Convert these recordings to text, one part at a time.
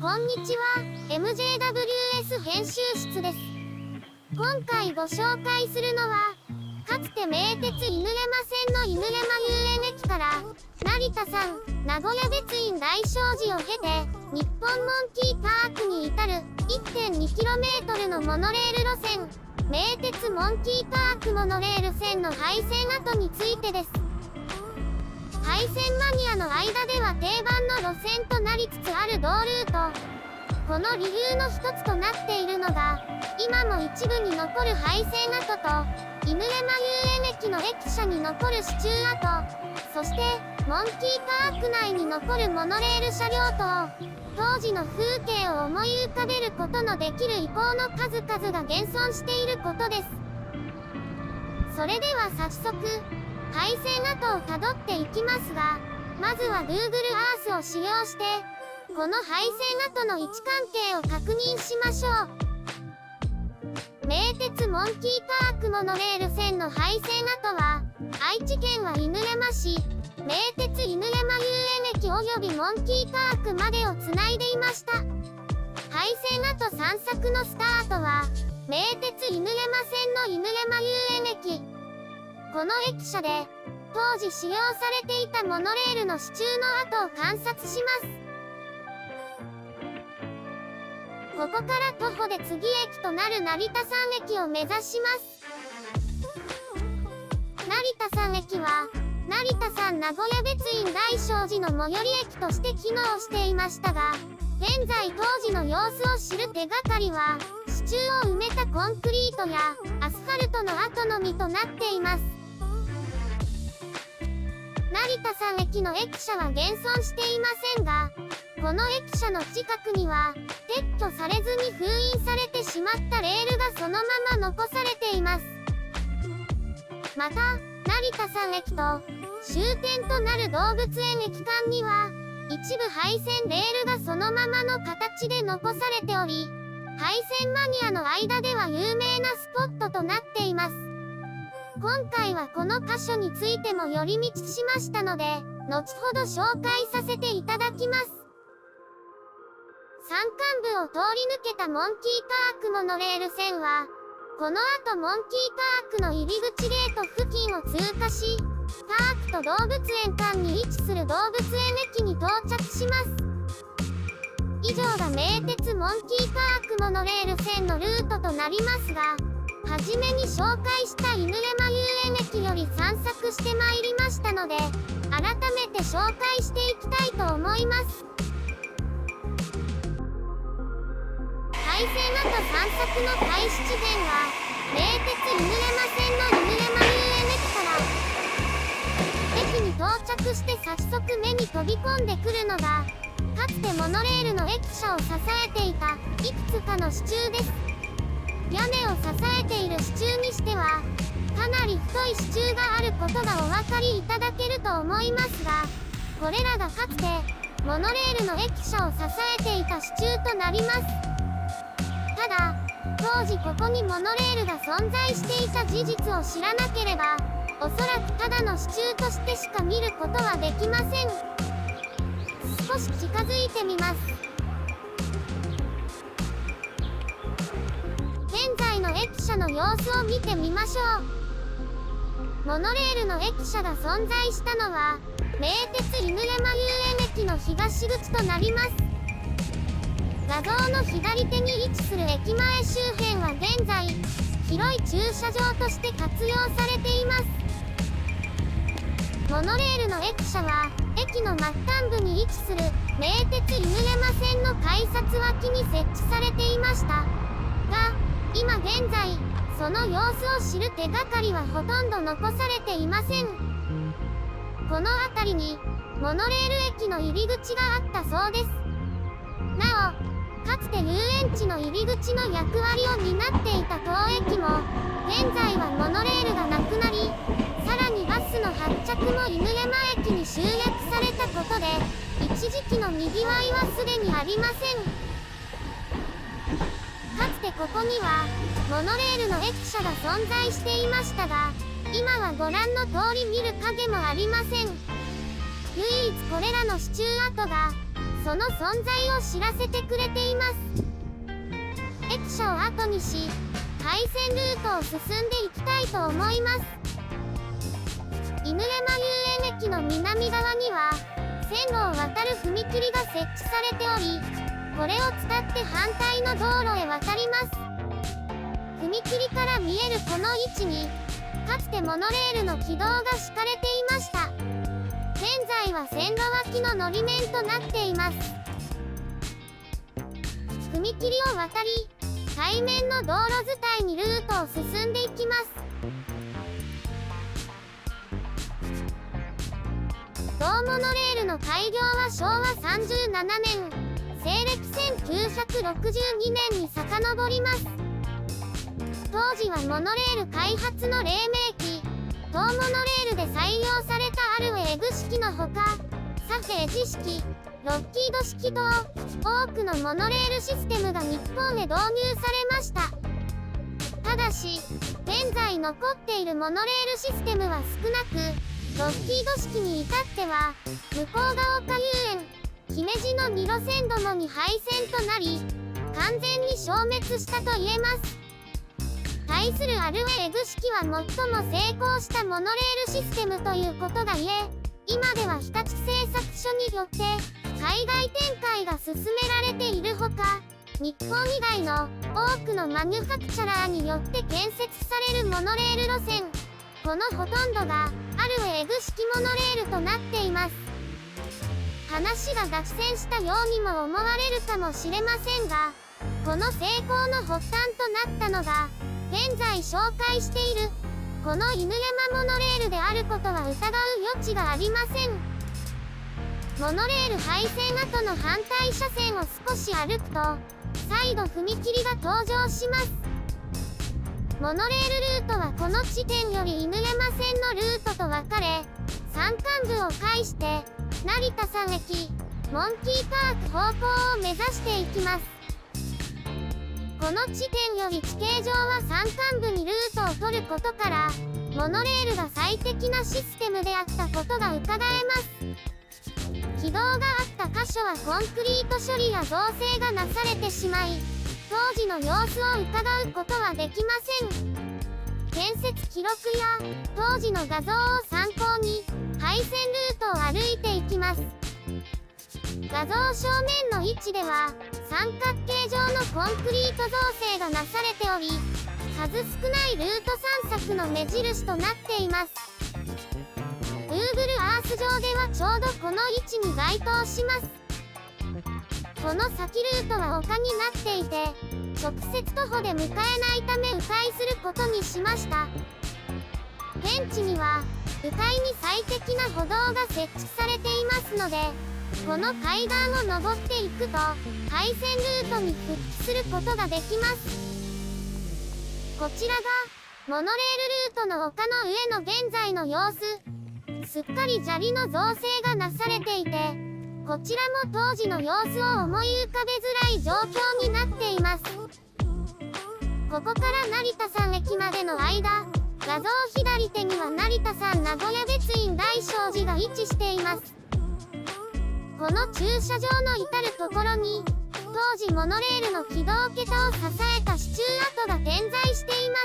こんにちは、MJWS 編集室です。今回ご紹介するのは、かつて名鉄犬山線の犬山遊園駅から成田山、名古屋別院大聖寺を経て日本モンキーパークに至る 1.2km のモノレール路線、名鉄モンキーパークモノレール線の廃線跡についてです。廃線マニアの間では定番の路線となりつつある同ルート。この理由の一つとなっているのが、今も一部に残る廃線跡と犬山遊園駅の駅舎に残る支柱跡、そしてモンキーパーク内に残るモノレール車両と当時の風景を思い浮かべることのできる遺構の数々が現存していることです。それでは早速廃線跡をたどっていきますが、まずは Google Earth を使用してこの廃線跡の位置関係を確認しましょう。名鉄モンキーパークモノレール線の廃線跡は愛知県は犬山市、名鉄犬山遊園駅およびモンキーパークまでをつないでいました。廃線跡散策のスタートは名鉄犬山線の犬山遊園駅。この駅舎で当時使用されていたモノレールの支柱の跡を観察します。ここから徒歩で次駅となる成田山駅を目指します。成田山駅は成田山名古屋別院大聖寺の最寄り駅として機能していましたが、現在当時の様子を知る手がかりは支柱を埋めたコンクリートやアスファルトの跡のみとなっています。成田山駅の駅舎は現存していませんが、この駅舎の近くには撤去されずに封印されてしまったレールがそのまま残されています。また成田山駅と終点となる動物園駅間には一部廃線レールがそのままの形で残されており、廃線マニアの間では有名なスポットとなっています。今回はこの箇所についても寄り道しましたので、後ほど紹介させていただきます。山間部を通り抜けたモンキーパークモノレール線は、この後モンキーパークの入り口ゲート付近を通過し、パークと動物園間に位置する動物園駅に到着します。以上が名鉄モンキーパークモノレール線のルートとなりますが、はじめに紹介した犬山遊園駅より散策してまいりましたので、改めて紹介していきたいと思います。廃線跡散策の開始地点は名鉄犬山線の犬山遊園駅から。駅に到着して早速目に飛び込んでくるのが、かつてモノレールの駅舎を支えていたいくつかの支柱です。屋根を支えている支柱にしてはかなり太い支柱があることがお分かりいただけると思いますが、これらがかつてモノレールの駅舎を支えていた支柱となります。ただ当時ここにモノレールが存在していた事実を知らなければ、おそらくただの支柱としてしか見ることはできません。少し近づいてみます。現在の駅舎の様子を見てみましょう。モノレールの駅舎が存在したのは名鉄犬山遊園駅の東口となります。画像の左手に位置する駅前周辺は現在広い駐車場として活用されています。モノレールの駅舎は駅の末端部に位置する名鉄犬山線の改札脇に設置されていましたが、今現在その様子を知る手がかりはほとんど残されていません。この辺りにモノレール駅の入り口があったそうです。なおかつて遊園地の入り口の役割を担っていた当駅も現在はモノレールがなくなり、さらにバスの発着も犬山駅に集約されたことで一時期のにぎわいはすでにありません。かつてここにはモノレールの駅舎が存在していましたが、今はご覧の通り見る影もありません。唯一これらの支柱跡がその存在を知らせてくれています。駅舎を後にし、廃線ルートを進んでいきたいと思います。犬山遊園駅の南側には線路を渡る踏切が設置されており、これを伝って反対の道路へ渡ります。踏切から見えるこの位置にかつてモノレールの軌道が敷かれていました。現在は線路脇ののり面となっています。踏切を渡り、対面の道路伝いにルートを進んでいきます。同モノレールの開業は昭和37年、西暦1962年に遡ります。当時はモノレール開発の黎明期、同モノレールで採用されたアルウェーグ式のほか、サフェージ式、ロッキード式と多くのモノレールシステムが日本へ導入されました。ただし、現在残っているモノレールシステムは少なく、ロッキード式に至っては向ヶ丘遊園、姫路の2路線ともに廃線となり、完全に消滅したと言えます。対するアルウェーグ式は最も成功したモノレールシステムということが言え、今では日立製作所によって海外展開が進められているほか、日本以外の多くのマニュファクチャラーによって建設されるモノレール路線、このほとんどがアルウェーグ式モノレールとなっています。話が脱線したようにも思われるかもしれませんが、この成功の発端となったのが現在紹介しているこの犬山モノレールであることは疑う余地がありません。モノレール廃線後の反対車線を少し歩くと再度踏切が登場します。モノレールルートはこの地点より犬山線のルートと分かれ、山間部を介して成田山駅、モンキーパーク方向を目指していきます。この地点より地形上は山間部にルートを取ることから、モノレールが最適なシステムであったことがうかがえます。軌道があった箇所はコンクリート処理や造成がなされてしまい、当時の様子を伺うことはできません。建設記録や当時の画像を参考に廃線ルートを歩いていきます。画像正面の位置では三角形状のコンクリート造成がなされており、数少ないルート散策の目印となっています。 Google Earth 上ではちょうどこの位置に該当します。この先ルートは丘になっていて、直接徒歩で向かえないため迂回することにしました。現地には迂回に最適な歩道が設置されていますので、この階段を登っていくと廃線ルートに復帰することができます。こちらがモノレールルートの丘の上の現在の様子。すっかり砂利の造成がなされていて、こちらも当時の様子を思い浮かべづらい状況になっています。ここから成田山駅までの間、画像左手には成田山名古屋別院大聖寺が位置しています。この駐車場の至るところに、当時モノレールの軌道桁を支えた支柱跡が点在していま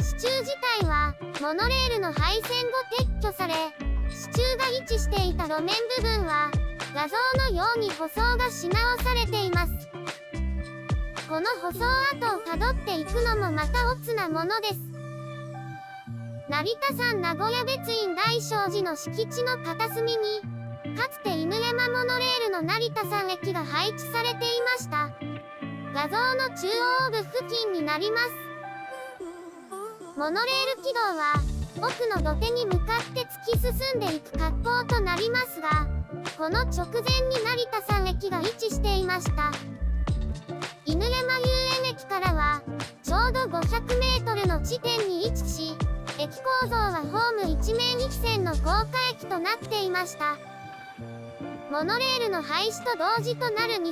す。支柱自体はモノレールの廃線後撤去され、支柱が位置していた路面部分は画像のように舗装がし直されています。この舗装跡をたどっていくのもまたオツなものです。成田山名古屋別院大聖寺の敷地の片隅に、かつて犬山モノレールの成田山駅が配置されていました。画像の中央部付近になります。モノレール軌道は奥の土手に向かって突き進んでいく格好となりますが、この直前に成田山駅が位置していました。犬山遊園駅からはちょうど500メートルの地点に位置し、駅構造はホーム一面一線の高架駅となっていました。モノレールの廃止と同時となる2008年12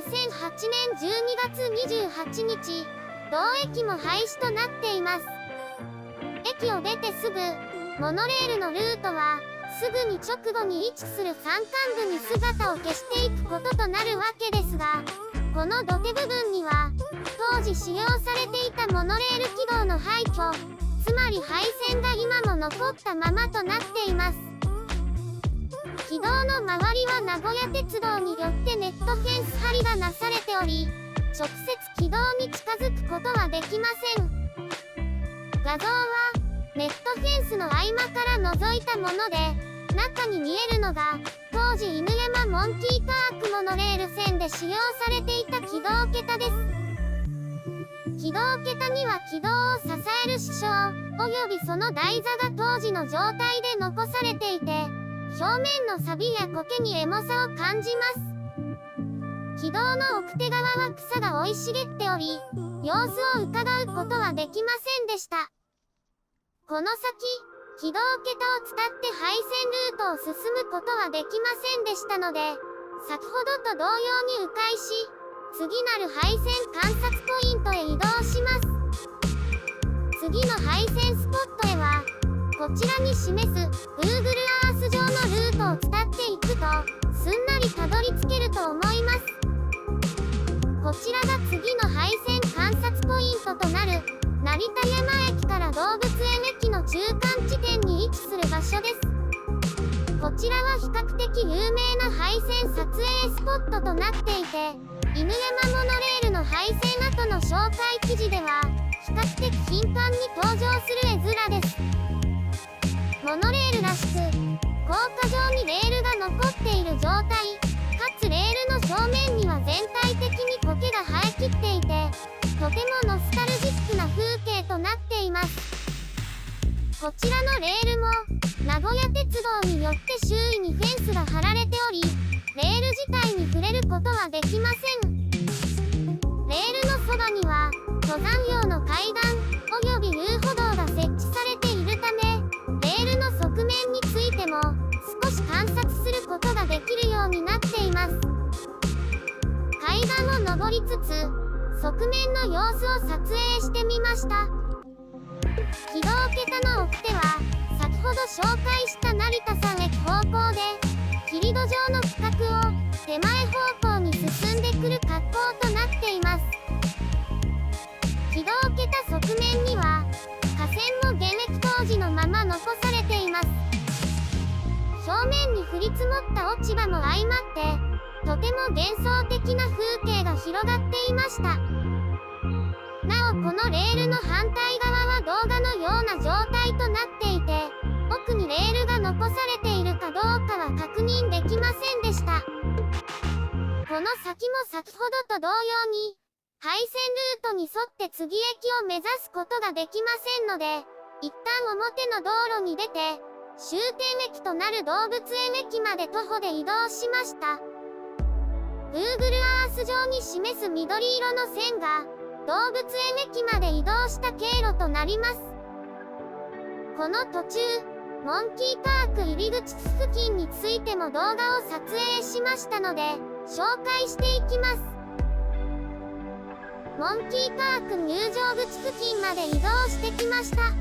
月28日、同駅も廃止となっています。駅を出てすぐ、モノレールのルートはすぐに直後に位置する山間部に姿を消していくこととなるわけですが、この土手部分には当時使用されていたモノレール軌道の廃墟、つまり廃線が今も残ったままとなっています。軌道の周りは名古屋鉄道によってネットフェンス張りがなされており、直接軌道に近づくことはできません。画像はネットフェンスの合間から覗いたもので、中に見えるのが当時犬山モンキーパークモノレール線で使用されていた軌道桁です。軌道桁には軌道を支える支承およびその台座が当時の状態で残されていて、表面の錆や苔にエモさを感じます。軌道の奥手側は草が生い茂っており、様子を伺うことはできませんでした。この先、軌道桁を伝って廃線ルートを進むことはできませんでしたので、先ほどと同様に迂回し、次なる廃線観察ポイントへ移動します。次の廃線スポットへは、こちらに示す Google Earth 上のルートを伝っていくと、すんなりたどり着けると思います。こちらが次の廃線観察ポイントとなる、成田山駅から動物園駅の中間地点に位置する場所です。こちらは比較的有名な廃線撮影スポットとなっていて、犬山モノレールの廃線跡の紹介記事では、比較的頻繁に登場する絵面です。モノレールらしく、高架上にレールが残っている状態、かつレールの表面には全体的に苔が生えきっていて、とてもノスタルジックな風景となっています。こちらのレールも、名古屋鉄道によって周囲にフェンスが張られており、レール自体に触れることはできません。レールのそばには、登山用の階段、および遊歩道が設置されているため、レールの側面についても、少し観察することができるようになっています。階段を登りつつ、側面の様子を撮影してみました。軌道桁の奥手は、先ほど紹介した成田山駅方向で、霧戸状の区画を手前方向に進んでくる格好となっています。軌道桁側面には、架線も現役当時のまま残されています。表面に降り積もった落ち葉も相まって、とても幻想的な風景が広がっていました。なおこのレールの反対側は動画のような状態となっていて、奥にレールが残されているかどうかは確認できませんでした。この先も先ほどと同様に、廃線ルートに沿って次駅を目指すことができませんので、一旦表の道路に出て、終点駅となる動物園駅まで徒歩で移動しました。Google Earth 上に示す緑色の線が、動物園駅まで移動した経路となります。この途中、モンキーパーク入り口付近についても動画を撮影しましたので、紹介していきます。モンキーパーク入場口付近まで移動してきました。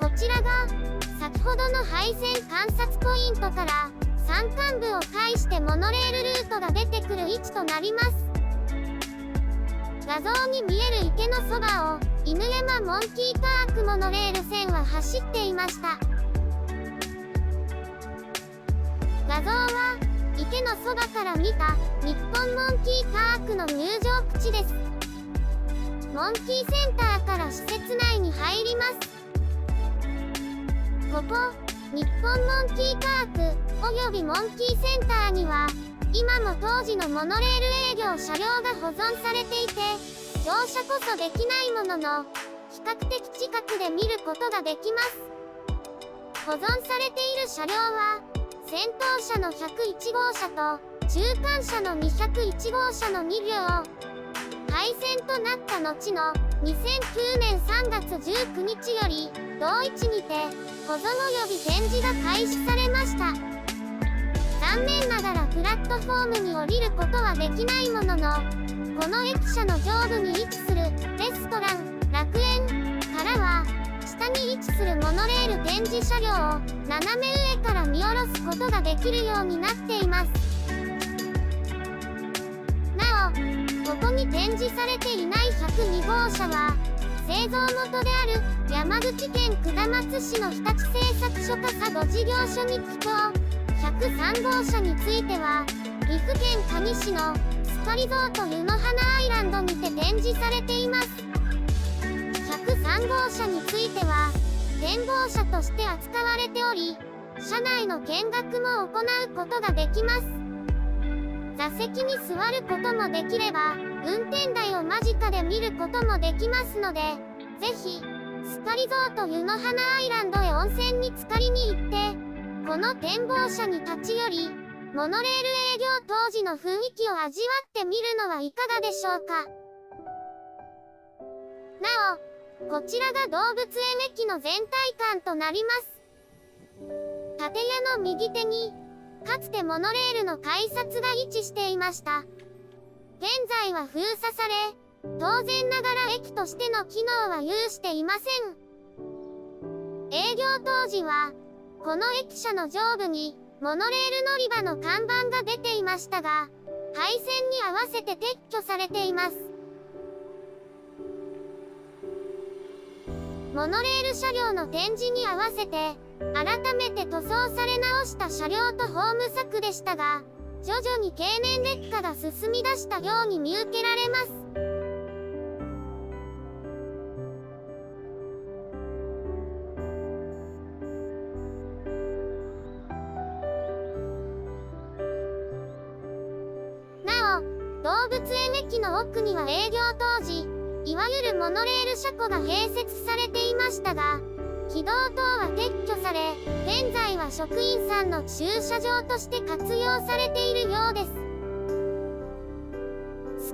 こちらが、先ほどの廃線観察ポイントから、山間部を介してモノレールルートが出てくる位置となります。画像に見える池のそばを犬山モンキーパークモノレール線は走っていました。画像は池のそばから見た日本モンキーパークの入場口です。モンキーセンターから施設内に入ります。ここ日本モンキーパークおよびモンキーセンターには今も当時のモノレール営業車両が保存されていて、乗車こそできないものの比較的近くで見ることができます。保存されている車両は先頭車の101号車と中間車の201号車の2両。廃線となった後の2009年3月19日より同位置にて保存及び展示が開始されました。残念ながらプラットフォームに降りることはできないものの、この駅舎の上部に位置するレストラン楽園からは下下に位置するモノレール展示車両を斜め上から見下ろすことができるようになっています。なお、ここに展示されていない102号車は製造元である山口県下松市の日立製作所佐渡事業所に寄港。103号車については岐阜県可児市のスパリゾート湯の花アイランドにて展示されています。103号車については展望車として扱われており、車内の見学も行うことができます。座席に座ることもできれば運転台を間近で見ることもできますので、ぜひスパリゾート湯の花アイランドへ温泉に浸かりに行ってこの展望車に立ち寄りモノレール営業当時の雰囲気を味わってみるのはいかがでしょうか。なお、こちらが動物園駅の全体感となります。建屋の右手にかつてモノレールの改札が位置していました。現在は封鎖され、当然ながら駅としての機能は有していません。営業当時はこの駅舎の上部にモノレール乗り場の看板が出ていましたが、廃線に合わせて撤去されています。モノレール車両の展示に合わせて改めて塗装され直した車両とホーム柵でしたが、徐々に経年劣化が進み出したように見受けられます。なお、動物園駅の奥には営業当時、いわゆるモノレール車庫が併設されていましたが、軌道等は撤去され、現在は職員さんの駐車場として活用されているようです。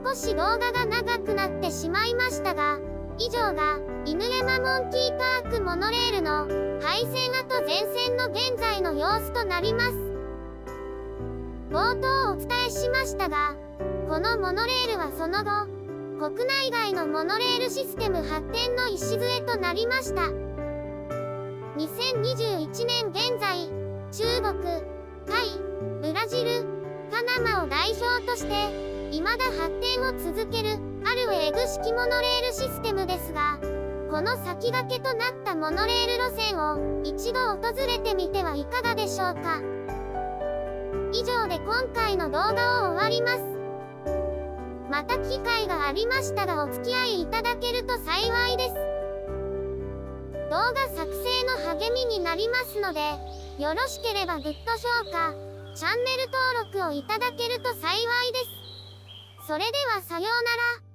少し動画が長くなってしまいましたが、以上が犬山モンキーパークモノレールの廃線跡全線の現在の様子となります。冒頭お伝えしましたが、このモノレールはその後、国内外のモノレールシステム発展の礎となりました。2021年現在、中国、タイ、ブラジル、パナマを代表として、未だ発展を続ける、アルウェーグ式モノレールシステムですが、この先駆けとなったモノレール路線を一度訪れてみてはいかがでしょうか。以上で今回の動画を終わります。また機会がありましたらお付き合いいただけると幸いです。動画作成の励みになりますので、よろしければグッド評価、チャンネル登録をいただけると幸いです。それではさようなら。